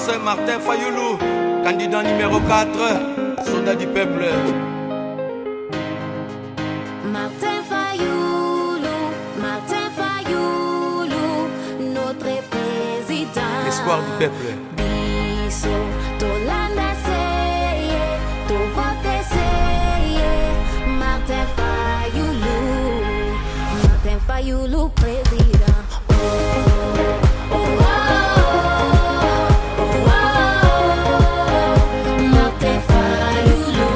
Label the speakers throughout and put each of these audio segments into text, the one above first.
Speaker 1: c'est Martin Fayoulou, candidat numéro 4, soldat du peuple.
Speaker 2: Martin Fayoulou, notre président.
Speaker 1: Espoir du peuple.
Speaker 2: Biso, Tolanda seye, to vote seye. Martin Fayoulou, président. Oh, oh, oh, oh, oh, Martin Fayoulou.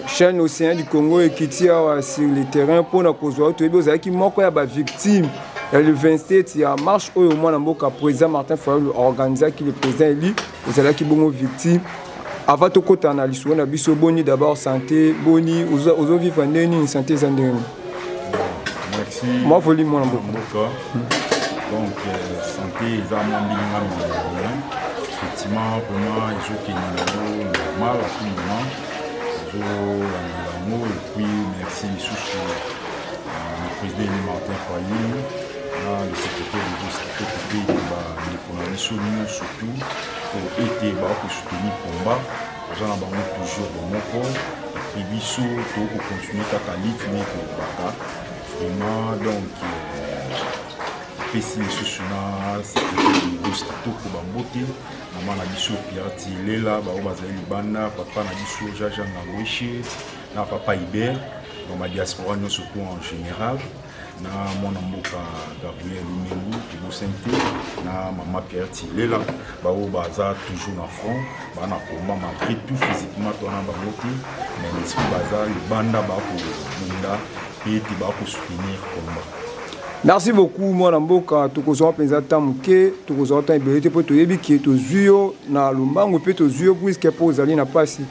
Speaker 3: Chaîne Océan du Congo et qui tire sur le terrain pour nous causer qui manque à victime. Le 27, il y a marche au moins le président Martin Fayoulou organisé qui le président élu, vous allez qui bon victime. Avant tout côté analyse, on a biso boni d'abord santé boni aux vivre une santé zandéni.
Speaker 4: Merci.
Speaker 3: Moi volim moi
Speaker 4: donc santé ils ont bien. Effectivement vraiment ils ont qui normal à tout moment. Et puis merci le président Martin Fayoulou, le secrétaire de justice surtout pour aider pour soutenir le combat. Nous avons toujours mon corps et puis pour continuer à qualifier pour vraiment donc PC secrétaire de justice pour beauté. Maman a dit sur Pierre Tilela, Bana, papa a dit sur Jaja Ngaweshe, papa Iber, dans ma diaspora surtout en général, na mon amboka Gabriel Lumelu, Thibaut Sainte, na maman Pierre Tilela, baza toujours en front, bana combat malgré tout physiquement toi na bamoté, mais l'esprit baza le banda ba pour bunda et ti ba pour soutenir combat.
Speaker 3: Merci beaucoup, moi Namboka, tout ce qu'on peut attendre, tout ce qu'on peut ébéliter pour te dire que tu zuyo na lumbango peut te zuyo puisque pour aller na passer.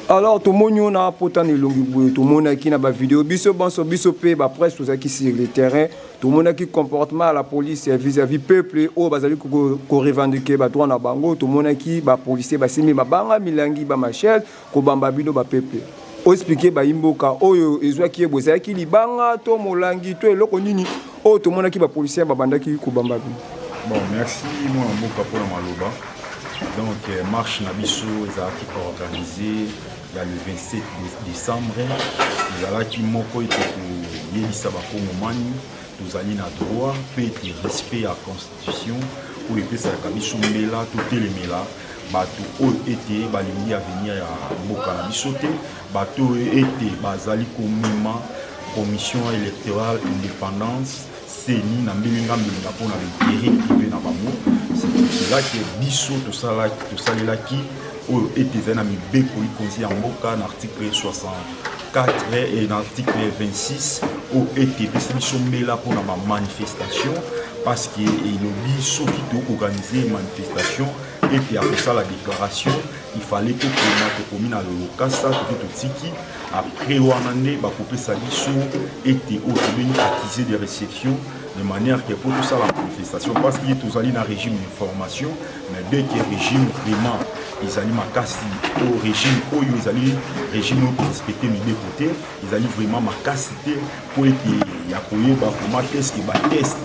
Speaker 3: Alors tout le monde na pourtant les longues tout le monde qui na ba vidéo biso pe ba presse tout ça qui sur le terrain, tout le monde qui comportement à la police vis-à-vis peuple au bazali ko revendiquer ba droit na bango, tout le monde qui ba policier ba simi ba banga milangi ba machel ko bamba bino ba peuple. O expliquer ba imboka oyo ezwa ki eboza ki libanga to molangi to eloko nini o to mona ki ba policier ba banda ki ko bamba bi.
Speaker 4: Bon merci moi mboka pour la maloba. Donc marche na biso ezaki organisé il y a le 27 décembre ezalaki moko ete ko yebisa ba kongomani tozali na droit pe te respect à constitution ou epesa biso mbela to telemela bato oyo ete balingi avenir ya mboka na biso te bato oyo ete bazali komema commission électorale indépendance seni na mbelinga mpona baintérêt privé na bango c'est là que biso tosalelaki oyo ete ezali na mibeko likonzi ya mboka na article 64 et na article 26 oyo ete epesa biso mbela mpona bamanifestation parce que elobi soki toorganize manifestation et puis après ça la déclaration il fallait que tokomi na lokasa totiki après wanande bakopesa biso ete oyo tobengi accusé de réception de manière que pour tout ça la manifestation parce qu'il y a tous allés dans le régime d'information mais dès que le régime vraiment ils allaient makasi au régime où ils allaient régime respecter mes deux côtés ils allaient vraiment makasi pour être ya koyeba comment est-ce que ba test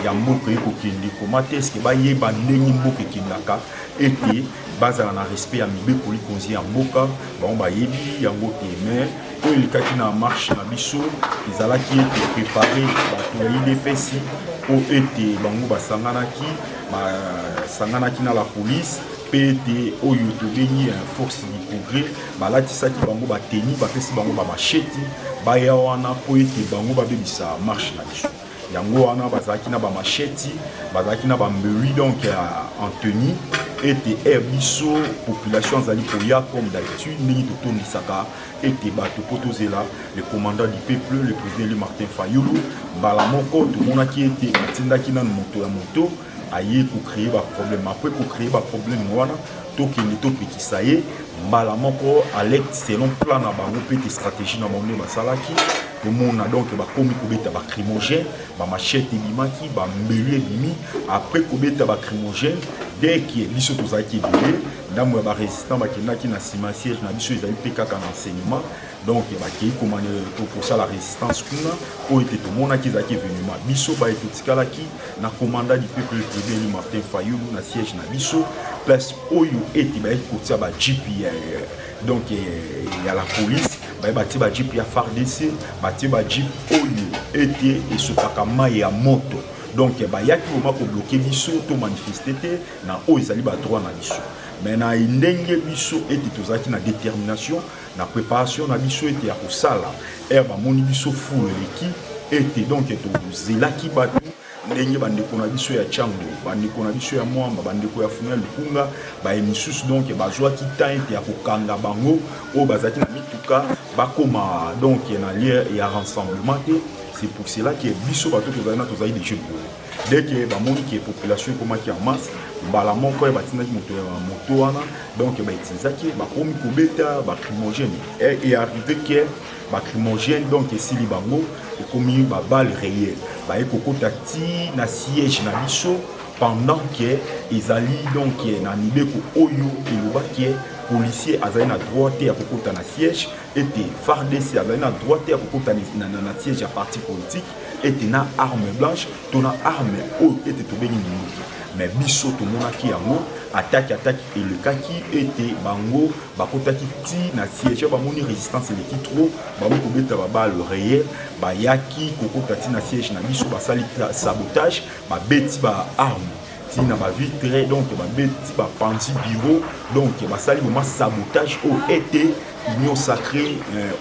Speaker 4: ya mboka ekokende comment est-ce que ba yeba ndenge mboka ekendaka ete bazala na respect ya mibeko likonzi ya mboka bango bayebi yango te mais oyo elikaki na marche na biso ezalaki ete prépare bato ya idps po ete bango basanganaki na la police mpe ete oyo tobengi force du progrès balatisaki bango bateni bapesi bango bamasheti baya wana po ete bango babebisa marche na biso yango wana bazalaki na bamasheti bazalaki na bambeli donc en tenue ete biso population azali koya comme d'habitude ndenge totondisaka ete bato po tozela le commandant du peuple le président Martin Fayulu mbala moko tomonaki ete atindaki nanu moto ya moto aye kocreye baproblème apres kocreye baproblème wana tokende topekisa ye mbala moko alerte selon plan na bango mpe te stratégie na bango nde basalaki tomona donc bakomi kobeta bacrimogène bamachete ebimaki bambeli ebimi après kobeta bacrimogène dès que biso tozalaki ebele ndambo ya barésistant bakendaki na nsima siège na biso ezali mpe kaka na enseignement donc bakei kosala résistance kuna oyo ete tomonaki ezalaki événement biso baye totikalaki na commandant du peuple le président Martin Fayulu na siège na biso place oyo ete bayaki kotia bajip donc ya la police batie bajip ya FARDC batie bajip oyo ete esopaka mai ya moto donc bayaki vraiment kobloke biso to manifester te na oyo ezali badroit na biso mais na ndenge biso ete tozalaki na détermination na préparation na biso ete ya kosala bamoni biso fulu eleki ete donc tozelaki bato ndenge bandeko na biso ya Tchango bandeko na biso ya Mwamba bandeko ya Funya Lukunga baye misusu donc bazwaki temps ete ya kokanga bango oyo bazalaki na mituka bakoma donc na lieu ya rassemblement te. C'est pour cela que biso bato tozali des jeunes dès que bamoni que population ekomaki en masse mbala moko batindaki moto wana donc bautilisaki bakomi kobeta bacrimogène et arrivé que bacrimogène donc esili bango ekomi babale réel baye kokota ti na siège na biso pendant que ezali donc na mibeko oyo elobaki policier azali na droit te ya kokota na siège ete FARDC azali na droit te ya kokota na siège ya parti politique ete na arme blanche to na arme oyo ete tobengi minuki mais biso tomonaki yango ataki elekaki ete bango bakotaki ti na siège bamoni résistance eleki trop bango kobeta babale réel bayaki kokota ti na siège na biso basali sabotage babeti baarme tina bavitre donc babeti bapanzi bureau donc basali vraiment sabotage oyo ete union sacrée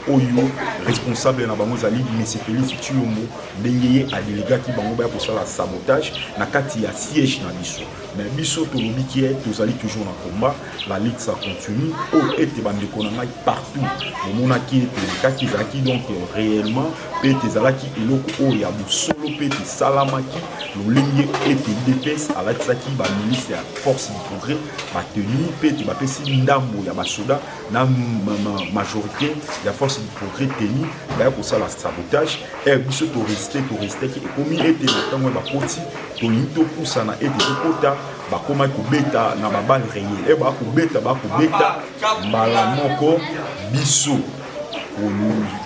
Speaker 4: oyo responsable na bango ezali monsieur Félix Tshilombo ndenge ye adelegaki bango baya kosala sabotage na kati ya siège na biso mais biso tolobi ki tozali toujours na combat la lutte ça continue oyo ete bandeko na ngai partout bomonaki ete lekaki ezalaki donc réellement mpe ete ezalaki eloko oyo ya bosolo mpe ete esalamaki lolenge ete UDPS alatisaki bamilice ya force du progrès batenu mpe ete bapesi ndambo ya basoda na majorité ya force du progrès teni baya kosala sabotage biso toresiteki ekomi ete na ntango bakoti tolingi topusana ete tokota bakomaki kobeta na babale réel bakobeta mbala moko biso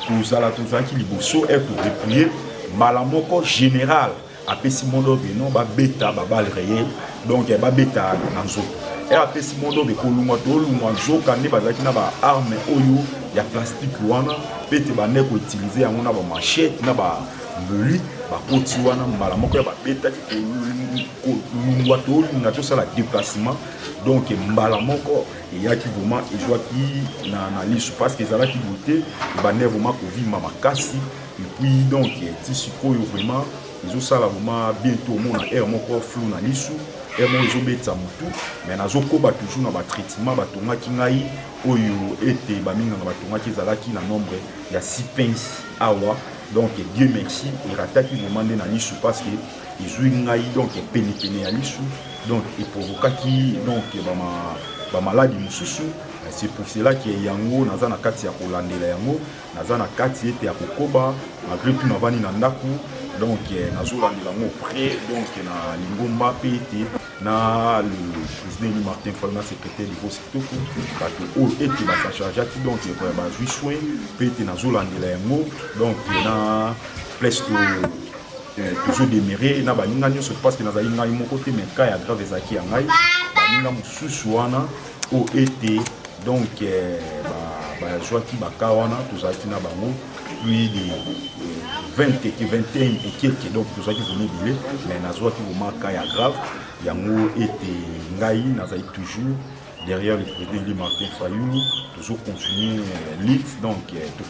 Speaker 4: tozalaki liboso torepuye mbala moko général apesi mondo bino babeta babale réel donc babeta na nzoto apesi mondo bekolungwa tolungwa nzoka nde bazalaki na baarme oyo ya plastique wana mpe te bande koutilize yango na bamachete na bambeli bakoti wana mbala moko ya babetaki kolungwa tolunga tosala déplacement donc mbala moko eyaki vraiment ezwaki na lisu parce que ezalaki bote ebande vraiment kovima makasi et puis donc ti sikoyo vraiment ezosala vraiment bientôt omona aire moko flou na lisu moko ezobeta motu mais nazokoba toujours na batraitement batongaki ngai oyo ete baminganga batongaki ezalaki na nombre ya 6 pince awa donc Dieu merci erataki vraiment nde na lisu parce que ezwi ngai donc penepene ya lisu donc eprovokaki donc bamaladi mosusu. C'est pour cela que yango naza na kati ya kolandela yango naza na kati ete ya kokoba malgré tout navani na ndaku donc nazolandela yango près donc na lingomba pe ete na le président Martin Fayulu na secrétaire du Kitoko bato oyo ete basachargeaki donc bazwi soin pe ete nazolandela yango donc na presque toujours demeuré na baninga nyonso parce que nazali ngai moko te mais cas ya grave ezalaki ya ngai baninga mosusu wana o ete donc bazwaki baka wana tozalaki na bango plus de 20 et 21 et quelques, donc tozalaki vraiment ebele mais nazwaki vraiment ka ya grave yango ete ngai nazali toujours derrière le président Martin Fayulu, toujours continuer l'IT, donc tout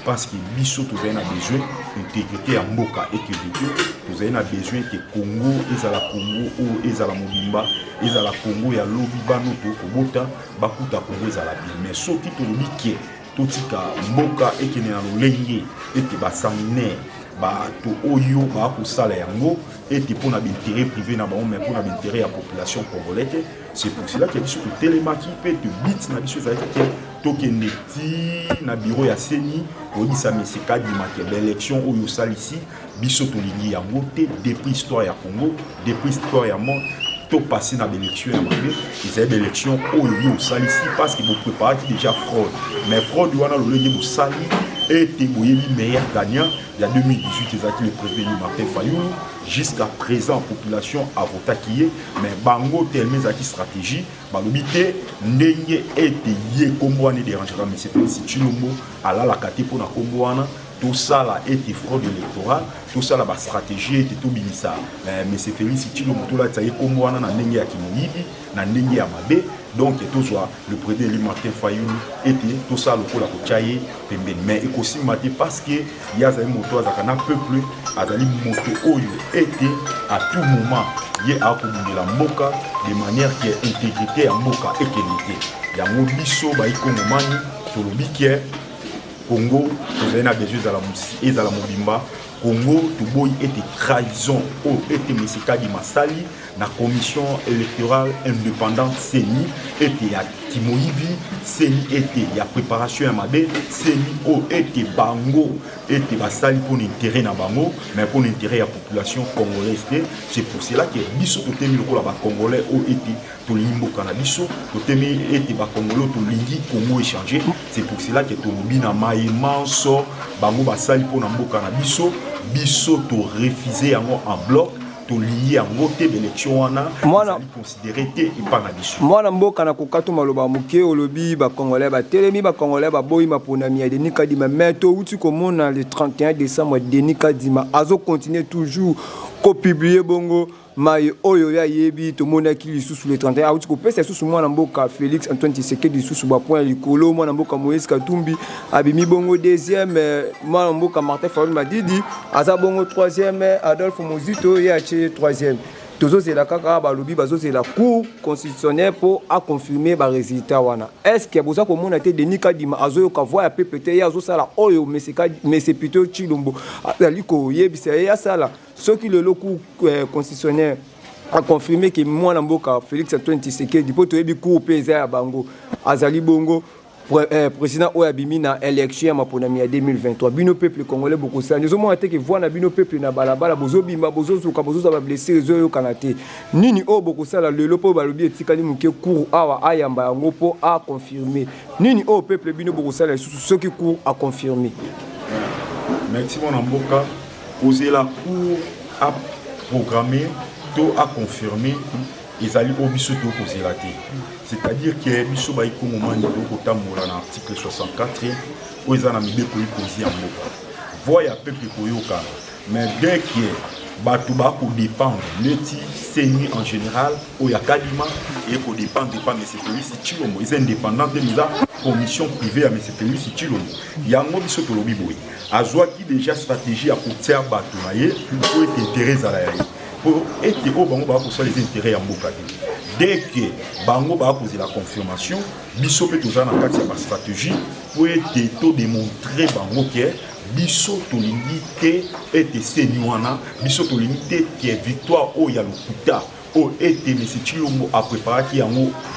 Speaker 4: parce que biso tous a besoin d'intégrité à Mboka et que tous a besoin que Congo et à la Congo ou et à la Mobimba et à la Congo et à l'Obiba noto Kobota bakuta Congo et à la bien mais ce qui te dit que tout Mboka et que na lolenge et que ba sanguinaire ba to oyo ba ko sala yango et pour na intérêt privé na ba mais pour na intérêt à population congolaise. C'est pour cela que biso télémaki peut te bit na biso za que to kende ti na bureau ya seni obisa meseka di makebe élection oyo sala ici biso to lingi yango te depuis histoire ya Congo depuis histoire ya monde to passer na l'élection ya mabe ils avaient l'élection oyo sala ici parce que vous préparez déjà fraude mais fraude wana lo lengi bo sali et Téboyeli meilleur gagnant. Il y a 2018, le président Martin Fayulu. Jusqu'à présent, la population a voté qui est, mais Bango tellement qui stratégie, Balobité, Nenye et Yé Komboane dérangera, mais c'est si Chilombo, à la Kati pour la Komboana, tout ça là était fraude électorale, tout ça là, stratégie était tout binissa. Mais c'est Félix Chilombo, tout là, ça y est Komboana, na Nenye à Kimoyibi, na Nenye à Mabé. Donc, tout ça, le président Martin Fayulu était tout ça, le coup la Kochaye, mais aussi parce qu'il y a des motos, il y a un peuple, il y a des motos Oyo était à tout moment, il y a la Mboka de manière qui est intégrité à Mboka et qualité. Il y a un biso, il y a un mani, sur le biquet, Congo, vous avez besoin de la Mobimba. Congo, tout était trahison, était Messika di Masali, la commission électorale indépendante CENI, était à Timoïbi, CENI était la préparation à Mabé, CENI était Bango, était Masali pour l'intérêt na Bango, mais pour l'intérêt de la population congolaise. C'est pour cela que Bisso Totemi le Congolais était tout l'imbo cannabiso, Totemi était Congolais, tout l'indi Congo échangé. C'est pour cela que tout le bina maïmanso, Bango Basali pour l'ambo cannabiso. Biso to refusé en bloc to lié en vote d'élection wana considéré et pas na biso
Speaker 3: moi na mboka na kokatu maloba muke olobi ba congolais ba telemi ba congolais ba boyi ma ponami ya Denis Kadima meto uti komona le 31 décembre Denis Kadima azo continuer toujours ko publier bongo mai oyo ya yebi to monaki lisusu le 31 auti ko pesa lisusu mwana mboka Félix Antoine Tshisekedi lisusu ba point likolo mwana mboka Moïse Katumbi abimi bongo deuxième mwana mboka Martin Fayulu Madidi aza bongo troisième Adolphe Mozito ya che troisième toujours c'est la kaka balobi bazo c'est la cour constitutionnelle pour à confirmer ba résultat wana est-ce que boza ko mona te Denis Kadima azo ka voix PPT ya zo sala oyo mais c'est plutôt Chilombo ali ko yebisa ya sala ce qui le cour constitutionnel a confirmé que moi na mboka Félix Antoine Tshisekedi po to yebi cour pesa ya bango azali bongo président Oyabimi na élection ma ponami ya 2023 bino peuple congolais beaucoup ça nous avons été que voir na bino peuple na balabala bozo bimba bozo suka bozo za blessé zo kanate nini o beaucoup ça la lelo po balobi etikali muke cour awa ayamba yango po a confirmer nini o peuple bino beaucoup ça ce qui cour a confirmé
Speaker 4: merci mon mboka poser la cour a programmer to a confirmer ils allaient au biso to poser la tête. C'est-à-dire que biso ba iko moment ni ko tamola na article 64 où ils en a mis des ko poser en mboka. Voya peuple ko yoka mais dès que batu ba ko dépendre leti seni en général ou ya Kadima et ko dépendre mais c'est Félix Tshilombo ils indépendants de la commission privée à monsieur Félix Tshilombo. Yango biso to lobi boy. Azwa qui déjà stratégie à côté batu na ye pour être intérêt à la pour être au bango ba pour les intérêts en mboka. Dès que bango ba poser la confirmation biso peut toujours dans quatre sa stratégie pour être tout démontrer bango que biso to limité et seniwana biso to limité qui est victoire au ya lokuta au été monsieur Tshilombo a préparé qui en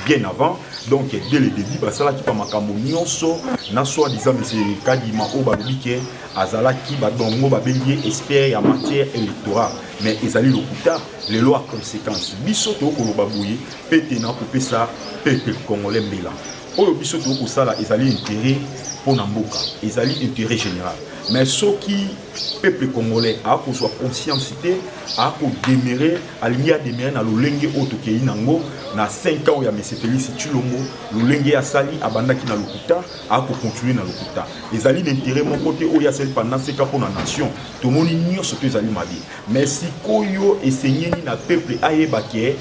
Speaker 4: bien avant donc dès le début bah ça là qui pas makambo nyonso na soi disant monsieur Kadima au babiké azala qui ba dongo ba bengi expert en matière électorale mais ezali lokuta les lois conséquences biso to ko babouye pété na couper ça peuple congolais mbela oyo biso to ko sala ezali intérêt pour na mboka ezali intérêt général mais ce qui peuple congolais a soit consciencité a demeurer aligné à demeurer na lolenge otokei nango na 5 ans ya monsieur Félix Tshilombo lolenge ya sali abandaki na lokuta a continuer na lokuta ezali l'intérêt mon côté o ya sel pendant 5 ans pour la nation tout moni nyonso to ezali mabi mais si koyo esenyeni na peuple ayeba ke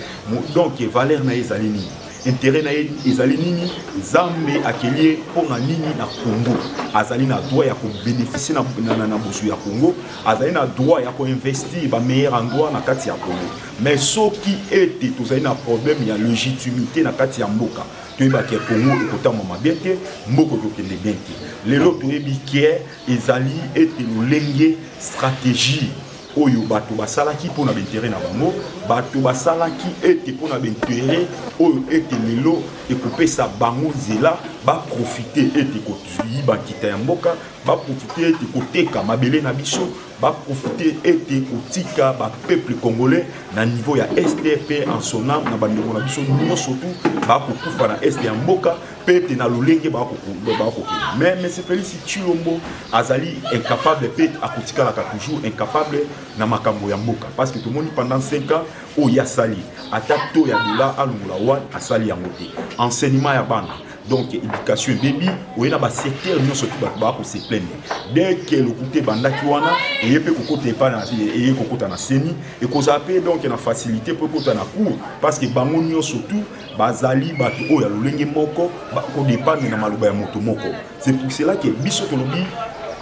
Speaker 4: donc valeur na ezali ni intérêt na ezali nini Zambe akelie pona nini na Congo azali na droit ya ko bénéficier na bosu ya Congo azali na droit ya ko investir ba meilleur endroit na kati ya Congo mais soki ete tozali na problème ya légitimité na kati ya mboka toyeba ke Congo ekotama mabe te mboko kokende bien te lelo toyebi ke ezali ete lolenge stratégie oyo bato basalaki pona bintérêt na bango bato basalaki ete pona bintérêt oyo ete lelo ekopesa bango nzela ba profiter ete koyiba kita ya mboka ba profiter ete koteka mabele na biso ba profiter ete kotika ba peuple congolais na niveau ya STP en son âme na bandeko na biso nyonso tout ba kokufa na est ya mboka pete na lolenge ba kokufa mais monsieur Félix Tshilombo azali incapable pete akotika la toujours incapable na makambo ya mboka parce que tout le monde pendant 5 ans o ya sali attaque ya dola alungola wa asali yango te enseignement ya bana donc éducation baby oyena ba secteur nyonso tout ba ko se plaindre dès que le côté bandaki wana et pe kokota pa na et kokota na seni et ko zaper donc na facilité pour kokota na cours parce que bango nyonso tout bazali bato oya lolenge moko ba ko dépendre na maloba ya moto moko c'est pour cela que biso tolobi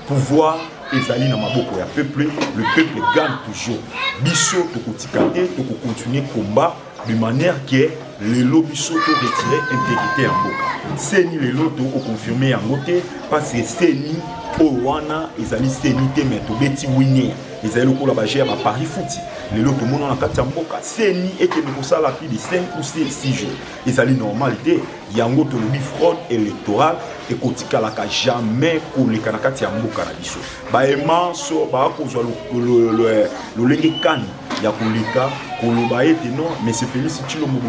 Speaker 4: pouvoir ezali na maboko ya peuple le peuple gagne toujours biso tokotika te toko continuer combat de manière que les lobbies sont retirés intégrité en boka seni les lots au confirmer en côté parce que seni owana ezali seni te mais to beti winner ezali lokola ba gère ba Paris foot les lots tout monde na kati ya mboka seni et que nous ça la plus de 5 ou 6 jours ezali normalité yango to lobby fraude électorale et kotika la ka jamais pour les kanakati ya mboka na biso ba emanso ba ko zo le lenge kan ya koleka koloba ete non mais c'est Félix Tshilombo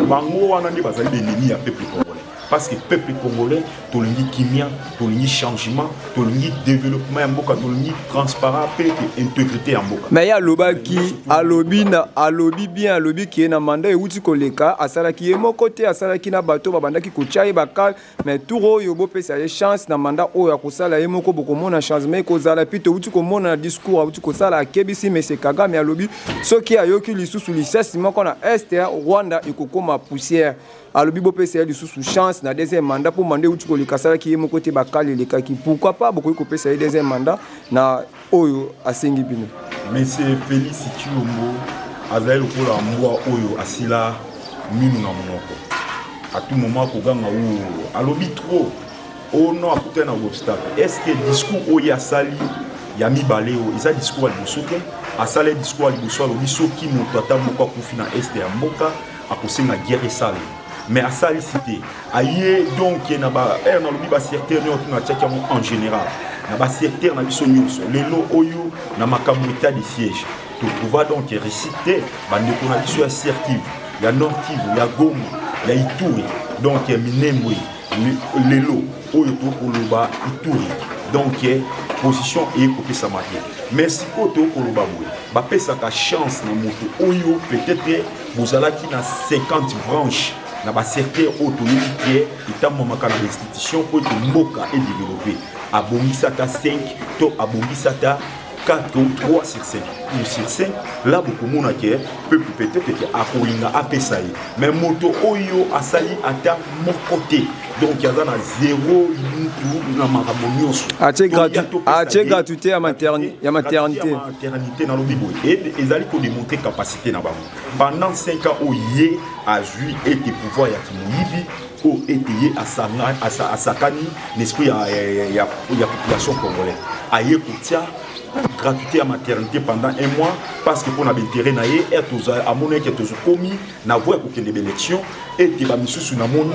Speaker 4: bango wana ndi bazali l'ennemi ya peuple congolais parce que peuple congolais tolingi kimia tolingi changement tolingi développement ya mboka tolingi transparent pe intégrité ya mboka
Speaker 3: mais ya lobaki alobi bien alobi ki na mandat euti koleka asalaki ye moko te asalaki na bato babandaki kochai bakal mais touro yo bo pesa ye chance na mandat oyo akosala ye moko bokomona changement kozala pito euti komona na discours euti kosala akebisi mais c'est Kagame alobi soki ayoki lisusu lisasi moko na est ya Rwanda ekokoma poussière alobi bo pesa lisusu chance na deuxième mandat pour mandat euti koleka asalaki ye moko te bakal lekaki pourquoi pas bokoki kopesa ye deuxième mandat na oyo asengi bino
Speaker 4: monsieur Félix Tshilombo azali lokola mbwa oyo asila minu na monoko à tout moment koganga ou alobi trop o non akuta na obstacle est-ce que discours oyo asali ya mibale o eza discours ya libosoke asala discours ya liboso alobi soki moto ata moko akufi na este ya mboka akosenga guerre esale mais asali cité aye donc na ba na lobi ba secteur nyonso na tchaki en général na ba secteur na biso nyonso lelo oyo na makambo état de siège to trouva donc récité bandeko na biso ya Sud-Kivu ya Nord Kivu ya Goma ya Ituri donc Minembwe lelo oyo to koloba Ituri donc position et kopesa maté mais si koto koloba boye ba pesa ka chance na moto oyo peut-être bozalaki na 50 branches na ba secteur autonomie qui est étamment makana d'institution pour que mboka et développer abongisa ta 5 to abongisa ta 4 ou 3 sur 5 ou sur 5 là beaucoup monde qui peuple peut-être que akolinga apesa mais moto oyo asali ata mon côté donc il y a na zéro na makamonyos
Speaker 3: atie gratuité ya maternité
Speaker 4: na lobibo et ezali ko démontrer capacité na bango pendant 5 ans oyé a joué et des pouvoirs ya kimoyibi o étayé à sakani l'esprit ya population congolaise aye kotia gratuité à maternité pendant 1 mois parce que pour na intérêt na ye et toza amona que tozo komi na voie pour que les élections et te ba misusu na moni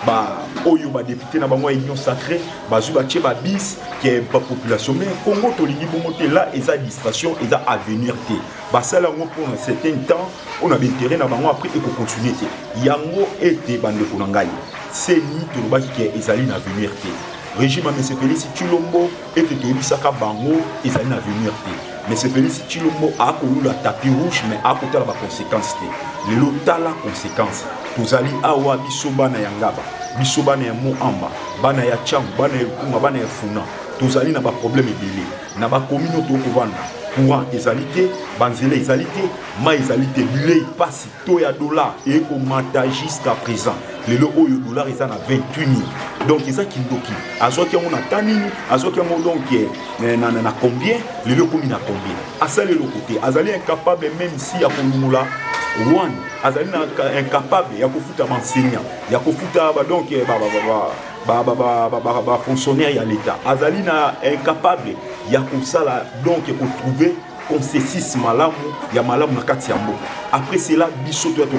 Speaker 4: ba oyo ba député na bango union sacrée ba zu ba tie ba bis que ba population mais Congo to lingi bongo te là eza distraction eza avenir te ba sala ngo pour un certain temps on a intérêt na bango après et ko continuer te yango et te bande ko ngai c'est ni to ba ki ezali na avenir te régime à M. Félix Tshilombo et que tu Bisaka Bango et ça n'a venir. M. Félix Tshilombo a connu la tapis rouge mais a côté la conséquence. Les lots la conséquence. Tous allez awa bisobana yangaba, bisobana ya Moamba, bana ya Tchang, bana ya Kuma, bana ya Funa. Tous allez n'a pas problème belé, n'a pas communauté au couvana. Courant égalité, banzele égalité, ma égalité, billet passe to ya dollar et commenta jusqu'à présent. Le lot au dollar est à 28 000. Donc c'est ça qui nous dit. À ce qui on a tani, à ce qui on donc na combien, le lot combien na combien. À ça le côté, azali incapable même si ya konumula one, azali incapable ya kofuta enseignant, ya kofuta donc fonctionnaire ya l'état. Azali na incapable ya kosala donc pour trouver consensus malamu ya malamu na kati ya mboka. Après cela biso to to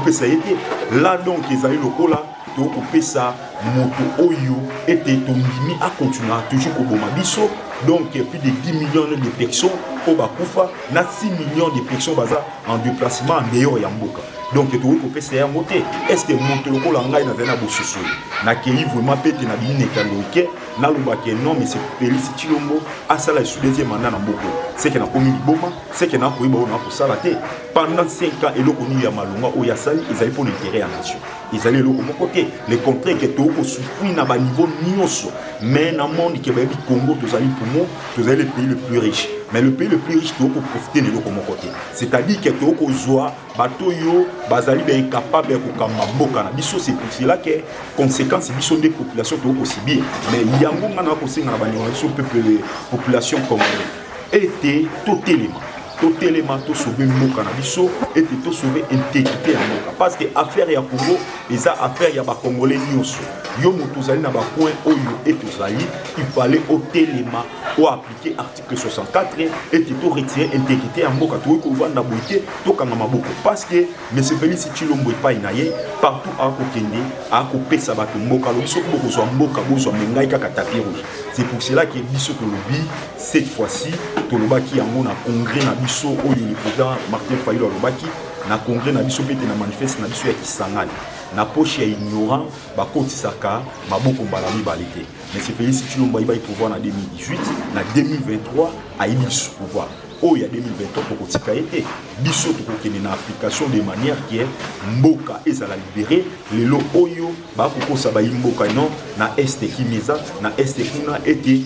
Speaker 4: pesa été là donc ezali lokola to pesa moto oyo était tondimi a continuer toujours ko boma biso donc plus de 10 millions de personnes au bakufa na 6 millions de personnes baza en déplacement en dehors ya mboka. Donc tu veux couper ça monter. Est-ce que mon lokola ngai na zana bososo na kei vraiment pete na bini kaloke na lobake non mais c'est Félix Tshilombo a ça la sous deuxième mandat na mboko. C'est que na komi boma, c'est que na koiba na ko sala te pendant 5 ans et loko ni ya malunga o ya sali ils allaient pour l'intérêt à la nation. Ils allaient loko mon côté les contrats que tu ko souffrir na ba niveau nyonso mais na monde qui ba bi Congo tous allés pour moi, tous allés le pays le plus riche. Mais le pays le plus riche tu ko profiter de loko mon côté. C'est-à-dire que tu ko zoa bato yo bazali ba incapable de kokamba mboka na biso c'est pour cela que conséquence biso des populations to ko sibir mais yango ngana ko singa na bani so peuple population congolaise était totalement to sauver mboka na biso et to sauver intégrité ya mboka parce que affaire ya Congo eza affaire ya ba congolais nyonso yo moto zali na ba point oyo et to zali il fallait au téléma ou appliquer article 64 et to retirer intégrité ya mboka to ko vanda boité to kanga maboko parce que M. Félix Tshilombo pa inaye partout a ko kende a ko pesa ba mboka lo biso ko zo mboka bozo mengai kaka tapis rouge. C'est pour cela que biso to lobi cette fois-ci to lobaki yango na congrès na biso oyo le président Martin Fayulu lobaki na congrès na biso pete na manifeste na biso ya Kisangani na poche ya ignorant ba kotisaka maboko mbala mibale te. Mais c'est Félix Tshilombo il va y pouvoir en 2018 na 2023 a eu ce pouvoir. Oh, il y a 2023 pour kotika été biso to kokene na application de manière qui est mboka et ça la libérer les lo oyo ba kokosa ba mboka non na este kimeza na este kuna été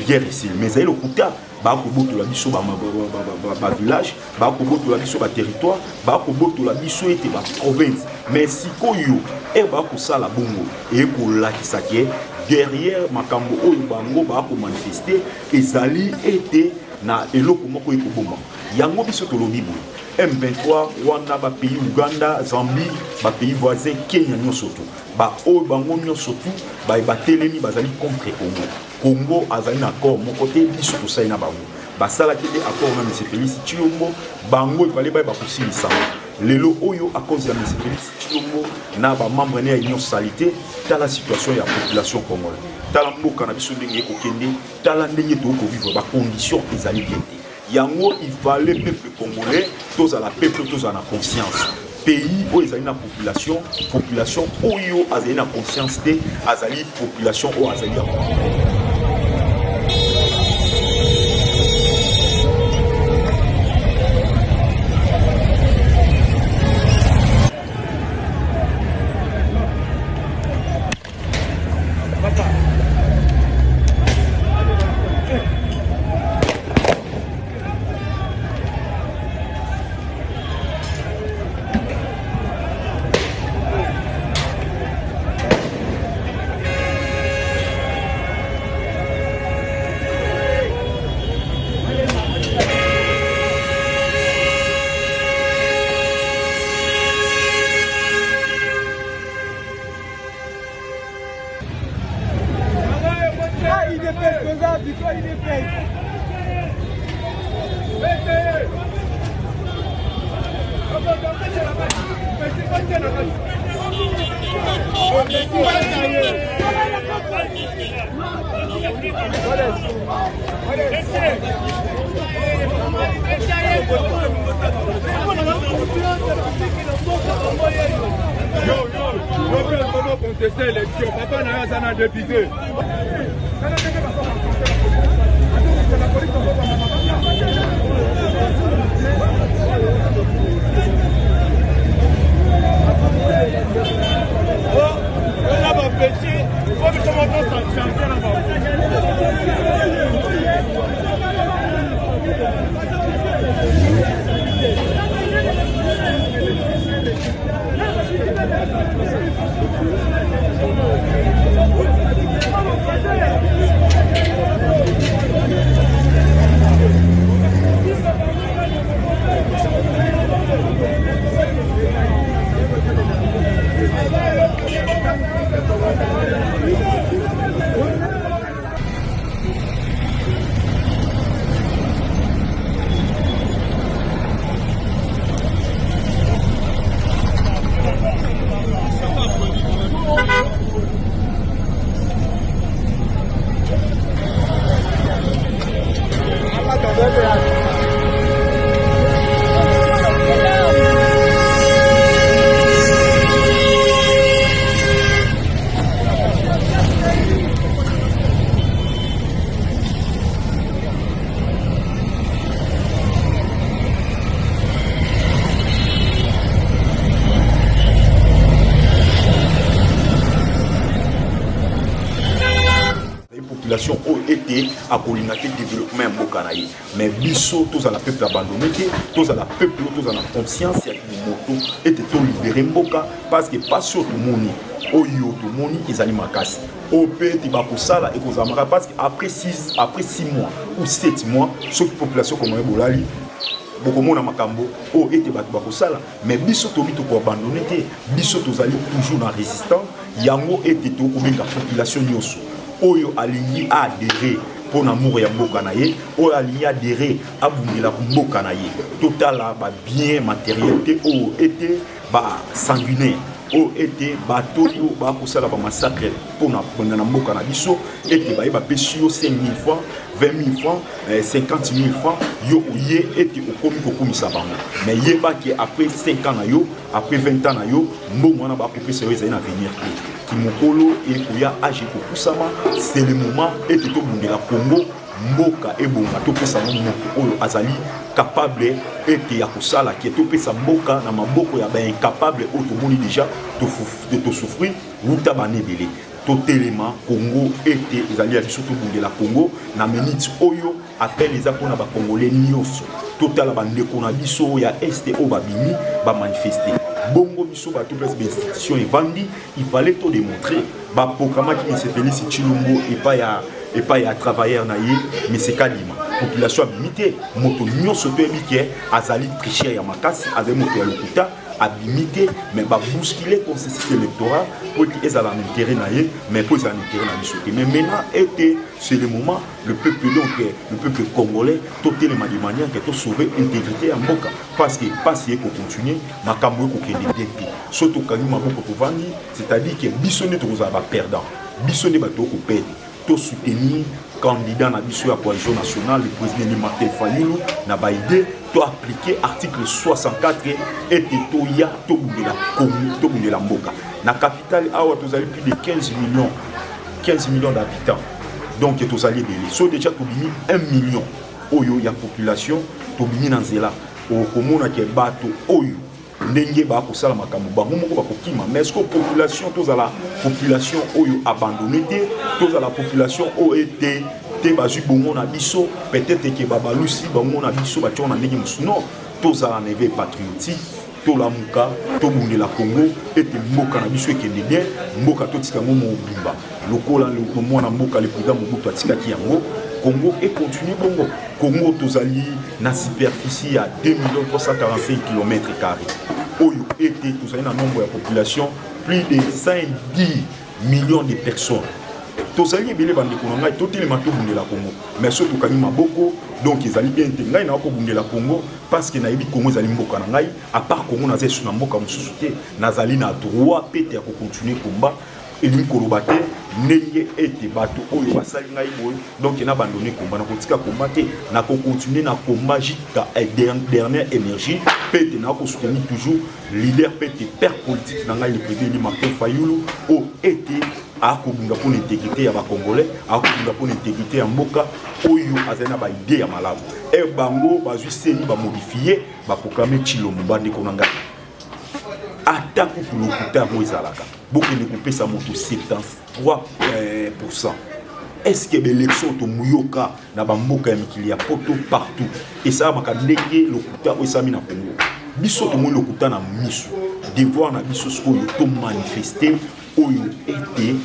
Speaker 4: guerre ici mais ça le kuta ba koboto la biso ba village ba koboto la biso ba territoire ba koboto la biso été ba province mais sikoyo e ba ko sala bongo et ko la kisake derrière makambo oyo bango ba ko manifester ezali été na eloko moko ekoboma yango biso tolobi boye M23 Rwanda ba pays Uganda Zambie ba pays voisins Kenya nyonso to ba oyo bango nyonso to ba telemi bazali contre Congo azali na accord moko te biso to sai na bango basala ke accord na M. Félix Tshilombo bango fallait ba kosilisa lelo oyo à cause de M. Félix Tshilombo na ba membre ne union salité dans la situation ya population congolaise tala mboka na biso ndenge kokende tala ndenge to ko vivre ba conditions ezali bien te yango il fallait peuple congolais tous à la peuple tous à la conscience pays où ezali na population oyo azali na conscience te azali population o azali
Speaker 5: contester l'élection. Papa n'a rien à député.
Speaker 4: population était à colingater développement mboka na ye mais biso tous à la peuple abandonné tous à la peuple tous à la conscience ya moto était to libérer mboka parce que pas sur tout moni oyo to moni ezali makasi opete ba kosala et kozamara parce que après 6 mois ou 7 mois cette population comme bolali bokomona makambo o ete bato bakosala mais biso tobi to ko abandonné te biso tozali toujours na résistant yango ete to kobenga population nyonso oyo alingi adhérer pour amour ya mboka na ye oyo alingi adhérer abundela mboka na ye totala ba bien matériel te o ete ba sanguinaire o ete bato yo ba kosala ba massacre pour na mboka na biso ete ba yeba pesi yo 5 000 francs 20 000 francs 50 000 francs yo oye ete okomi kokomisa bango mais yeba que après 5 ans na yo après 20 ans na yo mbongo na ba kopesa yo ezali na venir ki mokolo e koya age kokusama c'est le moment ete to bundela Congo mboka ebonga topesa moto oyo azali capable ete ya kosala ki topesa mboka na maboko ya ba incapable oyo tomoni déjà to souffrir wuta banebele totelema Congo ete ezali ya biso tobundela Congo na minute oyo appel eza pona ba congolais nyonso totala bandeko na biso ya este o babimi ba manifester bongo biso ba tout place institution evandi il fallait tout démontrer ba programme qui se Félix Tshilombo et pas ya travailleur na ye mais c'est kalima population abimité moto nyonso to ebike azali tricher ya makasi azali moto ya lokuta abimité mais ba bousculer consensus électoral pour que ezala intérêt na ye mais pour ça intérêt na biso mais maintenant était c'est le moment le peuple donc le peuple congolais toté les manière que to sauver intégrité ya mboka parce que pas si ko continuer makambo ko kende bien surtout quand maboko to vandi c'est-à-dire que biso ne to ba perdant biso ne ba to ko perdre to soutenir candidat na biso ya coalition nationale le président Martin Fayulu na ba idée to appliquer article 64 et to ya to bundela mboka na capitale awa tozali plus de 15 millions d'habitants donc tozali belé so déjà to bimi 1 million oyo ya population to bimi na nzela o komona ke bato oyo ndenge ba kosala makambo bango moko bakokima mais est-ce que population tozala population oyo abandonné tozala population o été te bazui bongo na biso peut-être que babalusi bango na biso batyo na ndenge musuno tozala neve patriotique tolamuka tobundela Congo ete mboka na biso ekende bien mboka totika ngo mobimba lokola le mwana mboka le président Mobutu atikaki yango Congo et continue bongo Congo tozali na superficie à 2 345 km². Oyo était tozali na nombre de population plus de 110 millions de personnes. Tozali ebele bandeko na ngai totelema tobundela Congo mais surtout kani maboko donc ezali bien te ngai na ko bundela Congo parce que nayebi Congo ezali mboka na ngai à part Congo na zesu na mboka mosusu te nazali na droit pete ya ko continuer combat elingi koloba te ndenge ete bato oyo basali ngai boye donc na abandonné combat na kotika combat te na ko continuer na combat jusqu'à dernière énergie pete na ko soutenir toujours leader pete père politique na ngai le président Martin Fayulu o ete a kobunga pour l'intégrité ya ba congolais a kobunga pour l'intégrité ya mboka oyo azana ba idée ya malamu e bango bazui seni ba modifier ba proclamer Tshilombo bandeko na ngai attaque pour lokuta mo ezalaka bokende kopesa moto 73%. Est-ce que l'élection to muyoka na bamboka ya mikili ya poto partout et ça makandeke lokuta osami na Congo biso to mo lokuta na misu devoir na biso sko to manifester oyo été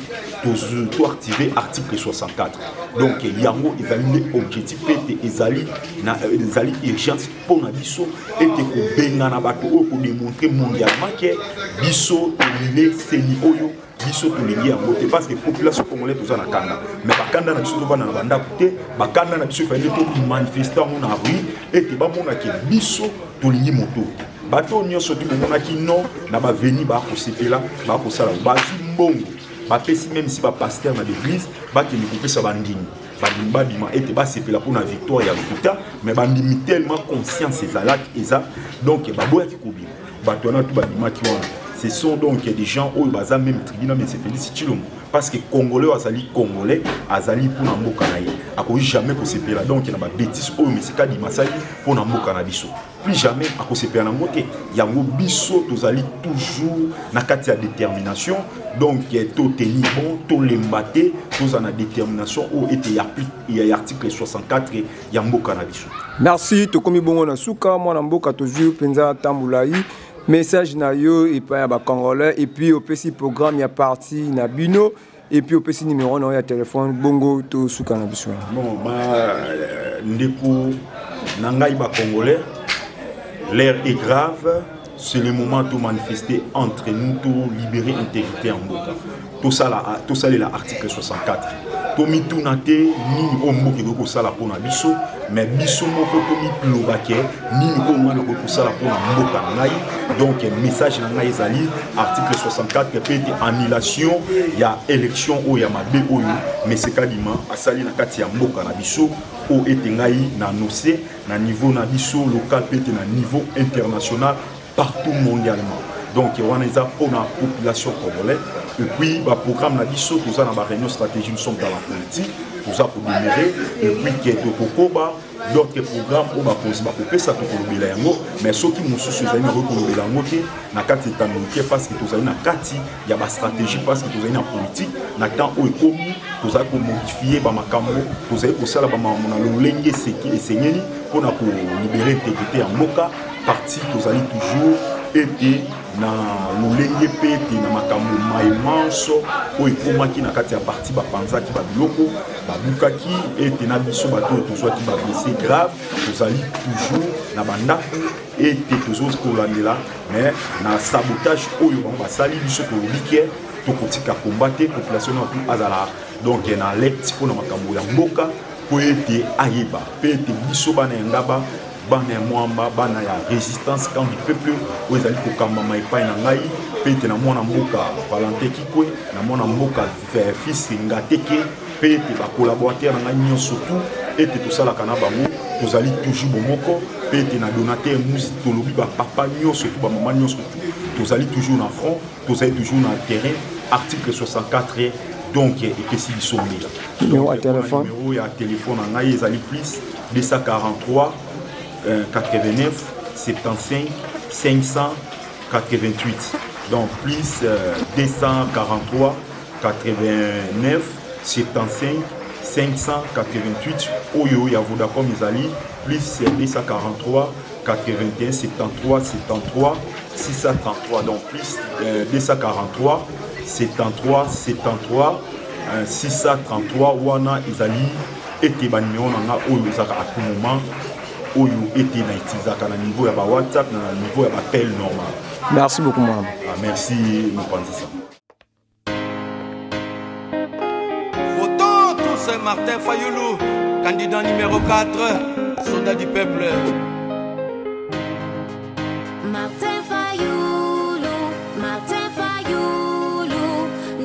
Speaker 4: to activer article 64 donc yango ezali objectif ete ezali na ezali urgence pour na biso ete ko benga na bato oyo ko démontrer mondialement que biso tolile seni oyo biso tolingi yango te parce que population congolaise toza na kanda mais bakanda na biso tovanda na bandako te bakanda na biso efali to manifester ngo na rue ete bamona ke biso tolingi moto bato nyonso tomonaki non na baveni bakosepela bakosala bazwi mbongo bapesi même si bapasteur na l'église bakende kopesa bandimi bandimi babima ete basepela mpona victoire ya lokuta mais bandimi tellement conscience ezalaki eza donc baboyaki kobima bato wana to bandimaki wana ce sont donc des gens oyo baza même tribunal mais c'est Félix Tshilombo parce que Congolais azali Congolais azali pour na mboka na ye akoki jamais kosepela donc na ba bêtise oyo mesika di masali pour na mboka na biso plus jamais akosepela na ngote yango biso tozali toujours na kati ya détermination donc to tenir bon to lembate toza na détermination o ete ya article 64 ya mboka na biso.
Speaker 3: Merci tokomi bongo na suka mwana mboka tozwi penza tambulai message na yo et pas ba Congolais et puis au petit programme ya parti na bino et puis au petit numéro na ya téléphone bongo to suka na biso.
Speaker 4: Bon ndeko nangai ba Congolais l'air est grave, c'est le moment de manifester entre nous, de libérer l'intégrité en Mboka. Tout ça là, l'article 64. Tomi tunate ni ombo ki ko sala pona biso, mais biso moko tomi plobake ni omwana ko sala pona mboka ngai. Donc message na ngai ezali article 64 peut annulation ya élection o ya mabe oyo mais c'est kadima asali na kati ya mboka na biso o ete ngai na annoncé na niveau na biso local peut na niveau international partout mondialement. Donc on est pour la population congolaise et puis le programme na biso tout ça dans la réunion stratégique nous sommes dans la politique tout ça pour demeurer et puis qui est de kokoba d'autres programmes on va poser ba popé ça to kolobela yango mais ceux qui mususu zali na kolobela yango ke na kati etandoke parce que tozali na kati ya ba stratégie parce que tozali na politique na temps o ekomi tozali ko modifier ba makambo tozali ko sala ba mamona lolenge seki esengeli pour na ko libérer intégrité ya mboka parti tozali toujours été na lolenge pete na makambo maimanso o ekomaki na kati ya parti bapanzaki babiloko babukaki ete na biso bato tozwaki bablessé grave tozali toujours na bandako ete tozali kolandela mais na sabotage oyo bango basali biso tolobi ke tokotika kombate population na tout azala donc na alerte mpona makambo ya mboka po ete ayeba pe ete biso bana ya ngaba bana ya mwamba bana ya résistance camp du peuple oyo ezali kokambama epai na ngai pe ete na mwana mboka Valentin Kikwe na mwana mboka fils Ngateke pe ete bakolaborateur na ngai nyonso tout ete tosalaka na bango tozali toujours bomoko pe ete na donateur musi tolobi bapapa nyonso tout bamama nyonso tout tozali toujours na front tozali toujours na terrain article 64 donc epesi biso mbela numéro ya téléphone na ngai ezali plus 243 89 75 588 donc plus 243 89 75 588 oyo ya Vodacom ezali plus 243 81 73 73 633 donc plus 243 73 73 633 wana ezali ete ba numéro nanga oyo ezaka à tout moment oyo ete na itisaka na niveau ya ba WhatsApp na niveau ya ba tel normal.
Speaker 3: Merci beaucoup mon.
Speaker 4: Merci mon pandisa.
Speaker 1: Photo tout c'est Martin Fayoulou, candidat numéro 4, soldat du peuple.
Speaker 2: Martin Fayoulou,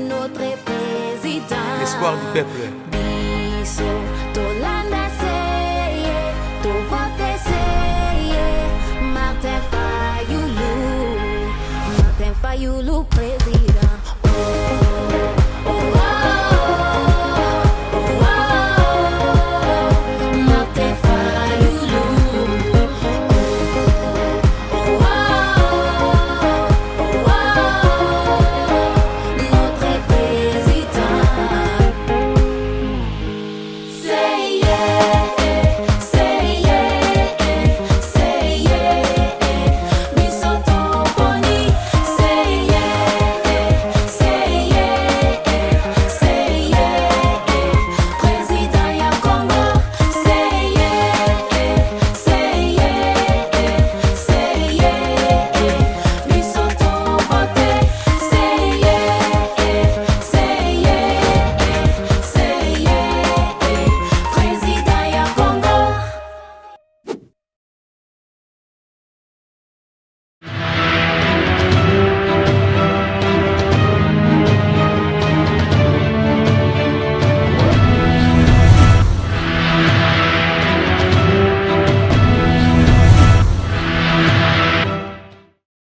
Speaker 2: notre président.
Speaker 1: L'espoir du peuple.